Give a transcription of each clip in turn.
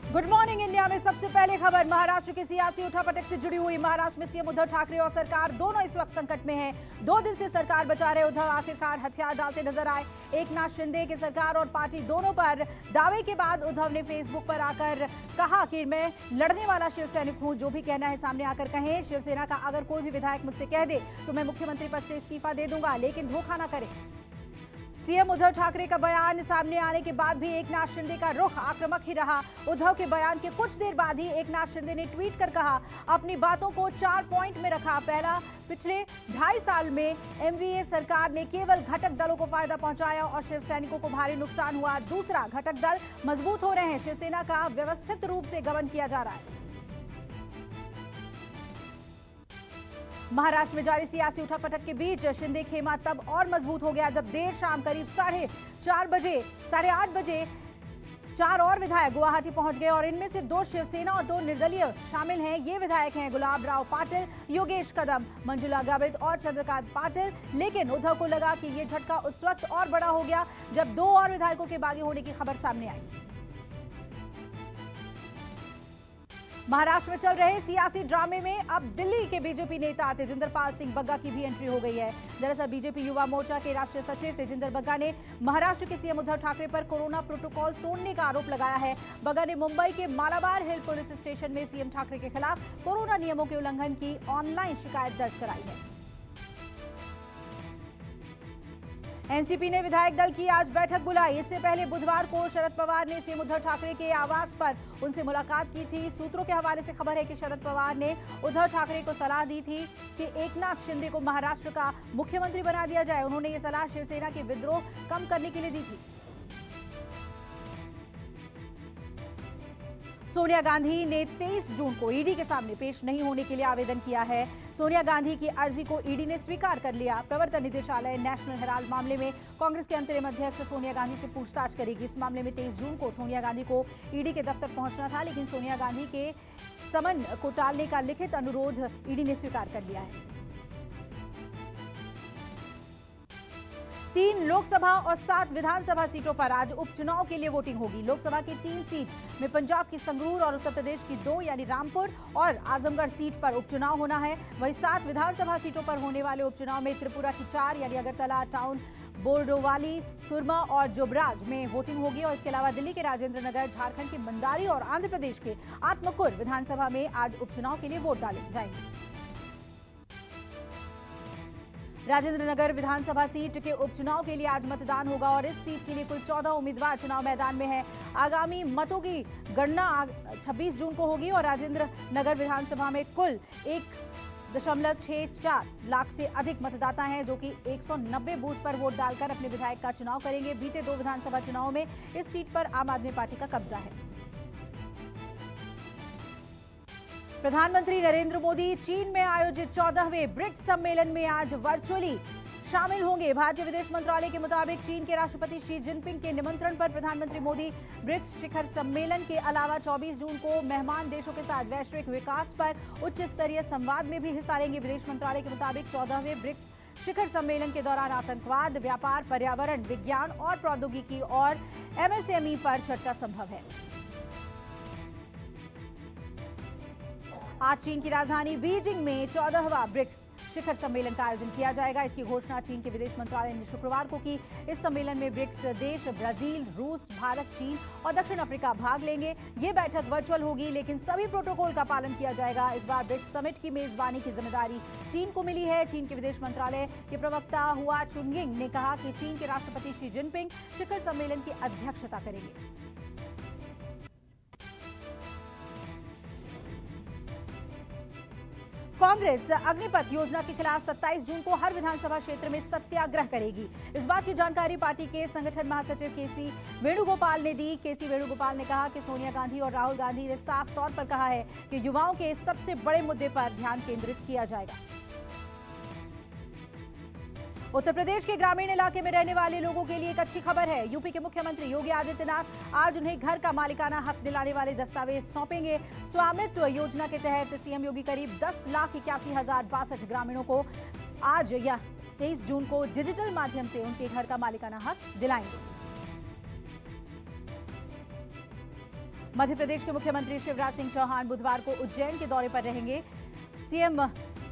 Good morning India में सबसे पहले खबर महाराष्ट्र की सियासी उठापटक से जुड़ी हुई। महाराष्ट्र में सीएम उद्धव ठाकरे और सरकार दोनों इस वक्त संकट में हैं। 2 दिन से सरकार बचा रहे उद्धव आखिरकार हथियार डालते नजर आए। एकनाथ शिंदे की सरकार और पार्टी दोनों पर दावे के बाद उद्धव ने फेसबुक पर आकर कहा कि मैं लड़ने वाला शिव सैनिक हूं, जो भी कहना है सामने आकर कहें। शिवसेना का अगर कोई भी विधायक मुझसे कह दे तो मैं मुख्यमंत्री पद से इस्तीफा दे दूंगा, लेकिन धोखा न करें। सीएम उद्धव ठाकरे का बयान सामने आने के बाद भी एकनाथ शिंदे का रुख आक्रामक ही रहा। उद्धव के बयान के कुछ देर बाद ही एकनाथ शिंदे ने ट्वीट कर कहा, अपनी बातों को 4 पॉइंट में रखा। पहला, पिछले 2.5 साल में एमवीए सरकार ने केवल घटक दलों को फायदा पहुंचाया और शिव सैनिकों को भारी नुकसान हुआ। दूसरा, घटक दल मजबूत हो रहे हैं, शिवसेना का व्यवस्थित रूप से गबन किया जा रहा है। महाराष्ट्र में जारी सियासी उठापटक के बीच शिंदे खेमा तब और मजबूत हो गया जब देर शाम करीब 8:30 बजे 4 और विधायक गुवाहाटी पहुंच गए और इनमें से 2 शिवसेना और 2 निर्दलीय शामिल हैं। ये विधायक हैं गुलाब राव पाटिल, योगेश कदम, मंजुला गावित और चंद्रकांत पाटिल। लेकिन उद्धव को लगा कि ये झटका उस वक्त और बड़ा हो गया जब 2 और विधायकों के बागी होने की खबर सामने आई। महाराष्ट्र में चल रहे सियासी ड्रामे में अब दिल्ली के बीजेपी नेता तेजिंदर पाल सिंह बग्गा की भी एंट्री हो गई है। दरअसल बीजेपी युवा मोर्चा के राष्ट्रीय सचिव तेजिंदर बग्गा ने महाराष्ट्र के सीएम उद्धव ठाकरे पर कोरोना प्रोटोकॉल तोड़ने का आरोप लगाया है। बग्गा ने मुंबई के मालाबार हिल पुलिस स्टेशन में सीएम ठाकरे के खिलाफ कोरोना नियमों के उल्लंघन की ऑनलाइन शिकायत दर्ज कराई है। एनसीपी ने विधायक दल की आज बैठक बुलाई। इससे पहले बुधवार को शरद पवार ने सीएम उद्धव ठाकरे के आवास पर उनसे मुलाकात की थी। सूत्रों के हवाले से खबर है कि शरद पवार ने उद्धव ठाकरे को सलाह दी थी कि एकनाथ शिंदे को महाराष्ट्र का मुख्यमंत्री बना दिया जाए। उन्होंने ये सलाह शिवसेना के विद्रोह कम करने के लिए दी थी। सोनिया गांधी ने 23 जून को ईडी के सामने पेश नहीं होने के लिए आवेदन किया है। सोनिया गांधी की अर्जी को ईडी ने स्वीकार कर लिया। प्रवर्तन निदेशालय नेशनल हेराल्ड मामले में कांग्रेस के अंतरिम अध्यक्ष सोनिया गांधी से पूछताछ करेगी। इस मामले में 23 जून को सोनिया गांधी को ईडी के दफ्तर पहुंचना था, लेकिन सोनिया गांधी के समन को टालने का लिखित अनुरोध ईडी ने स्वीकार कर लिया है। 3 लोकसभा और 7 विधानसभा सीटों पर आज उपचुनाव के लिए वोटिंग होगी। लोकसभा की 3 सीट में पंजाब की संगरूर और उत्तर प्रदेश की 2 यानी रामपुर और आजमगढ़ सीट पर उपचुनाव होना है। वहीं 7 विधानसभा सीटों पर होने वाले उपचुनाव में त्रिपुरा की 4 यानी अगरतला टाउन, बोरडोवाली, सुरमा और जुबराज में वोटिंग होगी। और इसके अलावा दिल्ली के राजेंद्र नगर, झारखंड के मंडारी और आंध्र प्रदेश के आत्मकुर विधानसभा में आज उपचुनाव के लिए वोट डाले जाएंगे। राजेंद्र नगर विधानसभा सीट के उपचुनाव के लिए आज मतदान होगा और इस सीट के लिए कुल 14 उम्मीदवार चुनाव मैदान में हैं। आगामी मतों की गणना 26 जून को होगी और राजेंद्र नगर विधानसभा में कुल 1.64 लाख से अधिक मतदाता हैं, जो कि 190 बूथ पर वोट डालकर अपने विधायक का चुनाव करेंगे। बीते 2 विधानसभा चुनावों में इस सीट पर आम आदमी पार्टी का कब्जा है। प्रधानमंत्री नरेंद्र मोदी चीन में आयोजित 14वें ब्रिक्स सम्मेलन में आज वर्चुअली शामिल होंगे। भारतीय विदेश मंत्रालय के मुताबिक चीन के राष्ट्रपति शी जिनपिंग के निमंत्रण पर प्रधानमंत्री मोदी ब्रिक्स शिखर सम्मेलन के अलावा 24 जून को मेहमान देशों के साथ वैश्विक विकास पर उच्च स्तरीय संवाद में भी हिस्सा लेंगे। विदेश मंत्रालय के मुताबिक 14वें ब्रिक्स शिखर सम्मेलन के दौरान आतंकवाद, व्यापार, पर्यावरण, विज्ञान और प्रौद्योगिकी और एमएसएमई पर चर्चा संभव है। आज चीन की राजधानी बीजिंग में 14वां ब्रिक्स शिखर सम्मेलन का आयोजन किया जाएगा। इसकी घोषणा चीन के विदेश मंत्रालय ने शुक्रवार को की। इस सम्मेलन में ब्रिक्स देश ब्राजील, रूस, भारत, चीन और दक्षिण अफ्रीका भाग लेंगे। ये बैठक वर्चुअल होगी, लेकिन सभी प्रोटोकॉल का पालन किया जाएगा। इस बार ब्रिक्स समिट की मेजबानी की जिम्मेदारी चीन को मिली है। चीन के विदेश मंत्रालय के प्रवक्ता हुआ चुनयिंग ने कहा कि चीन के राष्ट्रपति शी जिनपिंग शिखर सम्मेलन की अध्यक्षता करेंगे। कांग्रेस अग्निपथ योजना के खिलाफ 27 जून को हर विधानसभा क्षेत्र में सत्याग्रह करेगी। इस बात की जानकारी पार्टी के संगठन महासचिव केसी वेणुगोपाल ने दी। केसी वेणुगोपाल ने कहा कि सोनिया गांधी और राहुल गांधी ने साफ तौर पर कहा है कि युवाओं के सबसे बड़े मुद्दे पर ध्यान केंद्रित किया जाएगा। उत्तर प्रदेश के ग्रामीण इलाके में रहने वाले लोगों के लिए एक अच्छी खबर है। यूपी के मुख्यमंत्री योगी आदित्यनाथ आज उन्हें घर का मालिकाना हक दिलाने वाले दस्तावेज सौंपेंगे। स्वामित्व योजना के तहत सीएम योगी करीब 10,81,062 ग्रामीणों को आज या 23 जून को डिजिटल माध्यम से उनके घर का मालिकाना हक दिलाएंगे। मध्य प्रदेश के मुख्यमंत्री शिवराज सिंह चौहान बुधवार को उज्जैन के दौरे पर रहेंगे। सीएम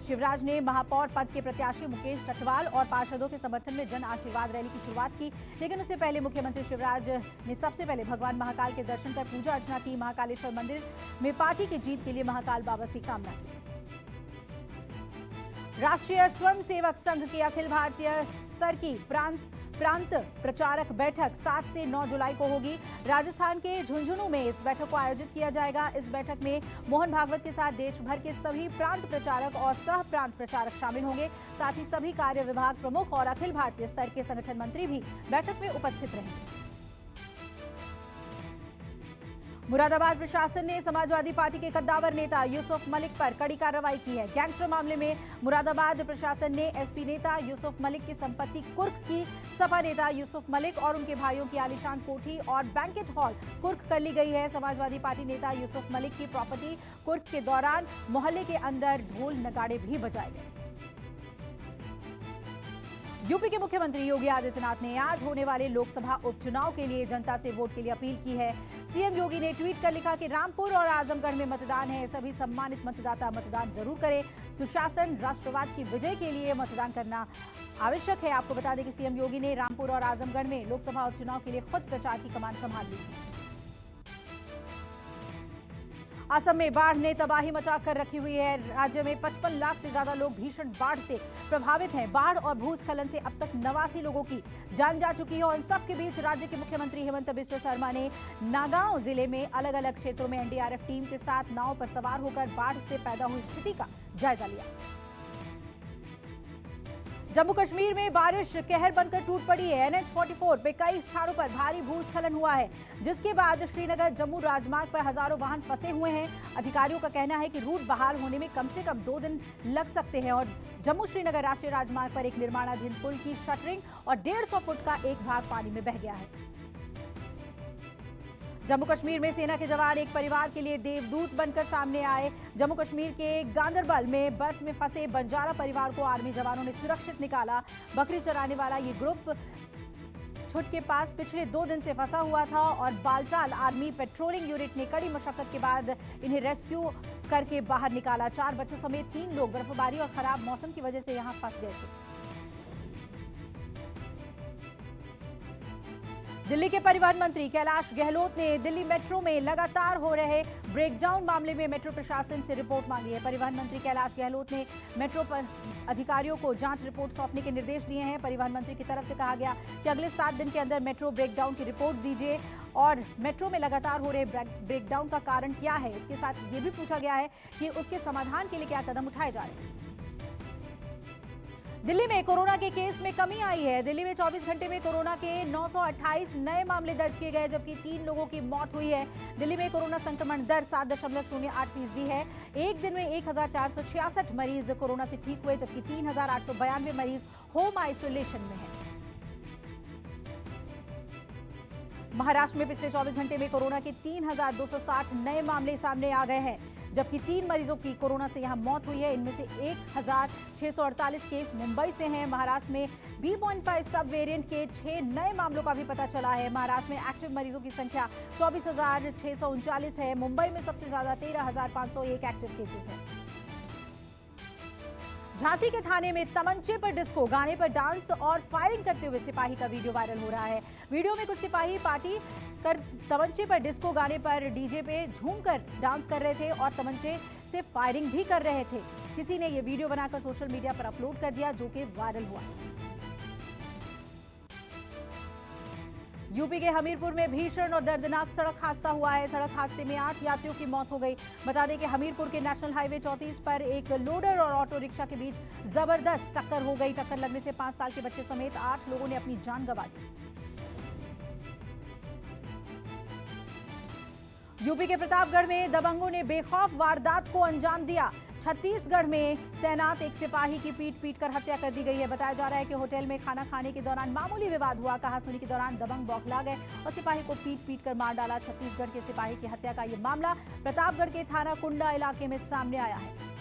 शिवराज ने महापौर पद के प्रत्याशी मुकेश टटवाल और पार्षदों के समर्थन में जन आशीर्वाद रैली की शुरुआत की, लेकिन उससे पहले मुख्यमंत्री शिवराज ने सबसे पहले भगवान महाकाल के दर्शन कर पूजा अर्चना की। महाकालेश्वर मंदिर में पार्टी की जीत के लिए महाकाल बाबा से कामना की। राष्ट्रीय स्वयंसेवक संघ की अखिल भारतीय स्तर की प्रांत प्रचारक बैठक 7 से 9 जुलाई को होगी। राजस्थान के झुंझुनू में इस बैठक को आयोजित किया जाएगा। इस बैठक में मोहन भागवत के साथ देश भर के सभी प्रांत प्रचारक और सह प्रांत प्रचारक शामिल होंगे। साथ ही सभी कार्य विभाग प्रमुख और अखिल भारतीय स्तर के संगठन मंत्री भी बैठक में उपस्थित रहेंगे। मुरादाबाद प्रशासन ने समाजवादी पार्टी के कद्दावर नेता यूसुफ मलिक पर कड़ी कार्रवाई की है। गैंगस्टर मामले में मुरादाबाद प्रशासन ने एसपी नेता यूसुफ मलिक की संपत्ति कुर्क की। सपा नेता यूसुफ मलिक और उनके भाइयों की आलीशान कोठी और बैंकेट हॉल कुर्क कर ली गई है। समाजवादी पार्टी नेता यूसुफ मलिक की प्रॉपर्टी कुर्क के दौरान मोहल्ले के अंदर ढोल नगाड़े भी बजाए गए। यूपी के मुख्यमंत्री योगी आदित्यनाथ ने आज होने वाले लोकसभा उपचुनाव के लिए जनता से वोट के लिए अपील की है। सीएम योगी ने ट्वीट कर लिखा कि रामपुर और आजमगढ़ में मतदान है, सभी सम्मानित मतदाता मतदान जरूर करें। सुशासन, राष्ट्रवाद की विजय के लिए मतदान करना आवश्यक है। आपको बता दें कि सीएम योगी ने रामपुर और आजमगढ़ में लोकसभा उपचुनाव के लिए खुद प्रचार की कमान संभाल ली है। असम में बाढ़ ने तबाही मचाकर रखी हुई है। राज्य में 55 लाख से ज्यादा लोग भीषण बाढ़ से प्रभावित हैं। बाढ़ और भूस्खलन से अब तक 89 लोगों की जान जा चुकी है। और इन सबके बीच राज्य के मुख्यमंत्री हेमंत बिस्वा शर्मा ने नागांव जिले में अलग अलग क्षेत्रों में एनडीआरएफ टीम के साथ नाव पर सवार होकर बाढ़ से पैदा हुई स्थिति का जायजा लिया। जम्मू कश्मीर में बारिश कहर बनकर टूट पड़ी है। NH-44 पे कई स्थानों पर भारी भूस्खलन हुआ है, जिसके बाद श्रीनगर जम्मू राजमार्ग पर हजारों वाहन फंसे हुए हैं। अधिकारियों का कहना है कि रूट बहाल होने में कम से कम 2 दिन लग सकते हैं। और जम्मू श्रीनगर राष्ट्रीय राजमार्ग पर एक निर्माणाधीन पुल की शटरिंग और 150 फुट का एक भाग पानी में बह गया है। जम्मू कश्मीर में सेना के जवान एक परिवार के लिए देवदूत बनकर सामने आए। जम्मू कश्मीर के गांदरबल में बर्फ में फंसे बंजारा परिवार को आर्मी जवानों ने सुरक्षित निकाला। बकरी चराने वाला ये ग्रुप छुट के पास पिछले 2 दिन से फंसा हुआ था और बालटाल आर्मी पेट्रोलिंग यूनिट ने कड़ी मशक्कत के बाद इन्हें रेस्क्यू करके बाहर निकाला। 4 बच्चों समेत 3 लोग बर्फबारी और खराब मौसम की वजह से यहां फंस गए थे। दिल्ली के परिवहन मंत्री कैलाश गहलोत ने दिल्ली मेट्रो में लगातार हो रहे ब्रेकडाउन मामले में मेट्रो प्रशासन से रिपोर्ट मांगी है। परिवहन मंत्री कैलाश गहलोत ने मेट्रो पर अधिकारियों को जांच रिपोर्ट सौंपने के निर्देश दिए हैं। परिवहन मंत्री की तरफ से कहा गया कि अगले 7 दिन के अंदर मेट्रो ब्रेकडाउन की रिपोर्ट दीजिए और मेट्रो में लगातार हो रहे ब्रेकडाउन का कारण क्या है। इसके साथ ये भी पूछा गया है कि उसके समाधान के लिए क्या कदम उठाए जा रहे हैं। दिल्ली में कोरोना के केस में कमी आई है। दिल्ली में 24 घंटे में कोरोना के 928 नए मामले दर्ज किए गए, जबकि 3 लोगों की मौत हुई है। दिल्ली में कोरोना संक्रमण दर 7.08% है। एक दिन में 1466 मरीज कोरोना से ठीक हुए, जबकि 3892 मरीज होम आइसोलेशन में हैं। महाराष्ट्र में पिछले 24 घंटे में कोरोना के 3260 नए मामले सामने आ गए हैं, जबकि 3 मरीजों की कोरोना से यहां मौत हुई है। इनमें से 1648 केस मुंबई से हैं। महाराष्ट्र में B.5 सब वेरिएंट के 6 नए मामलों का भी पता चला है। महाराष्ट्र में एक्टिव मरीजों की संख्या 24,639 है। मुंबई में सबसे ज्यादा 13,501 एक्टिव केसेस हैं। झांसी के थाने में तमंचे पर डिस्को, गाने पर डांस और फायरिंग करते हुए सिपाही का वीडियो वायरल हो रहा है। वीडियो में कुछ सिपाही पार्टी कर तमंचे पर डिस्को गाने पर डीजे पे झूमकर डांस कर रहे थे और तमंचे से फायरिंग भी कर रहे थे। किसी ने ये वीडियो बनाकर सोशल मीडिया पर अपलोड कर दिया, जो कि वायरल हुआ। यूपी के हमीरपुर में भीषण और दर्दनाक सड़क हादसा हुआ है। सड़क हादसे में 8 यात्रियों की मौत हो गई। बता दें कि हमीरपुर के नेशनल हाईवे 34 पर एक लोडर और ऑटो रिक्शा के बीच जबरदस्त टक्कर हो गई। टक्कर लगने से 5 साल के बच्चे समेत 8 लोगों ने अपनी जान गंवा दी। यूपी के प्रतापगढ़ में दबंगों ने बेखौफ वारदात को अंजाम दिया। छत्तीसगढ़ में तैनात एक सिपाही की पीट कर हत्या कर दी गई है। बताया जा रहा है कि होटल में खाना खाने के दौरान मामूली विवाद हुआ। कहासुनी के दौरान दबंग बौखला गए और सिपाही को पीट कर मार डाला। छत्तीसगढ़ के सिपाही की हत्या का ये मामला प्रतापगढ़ के थाना कुंडा इलाके में सामने आया है।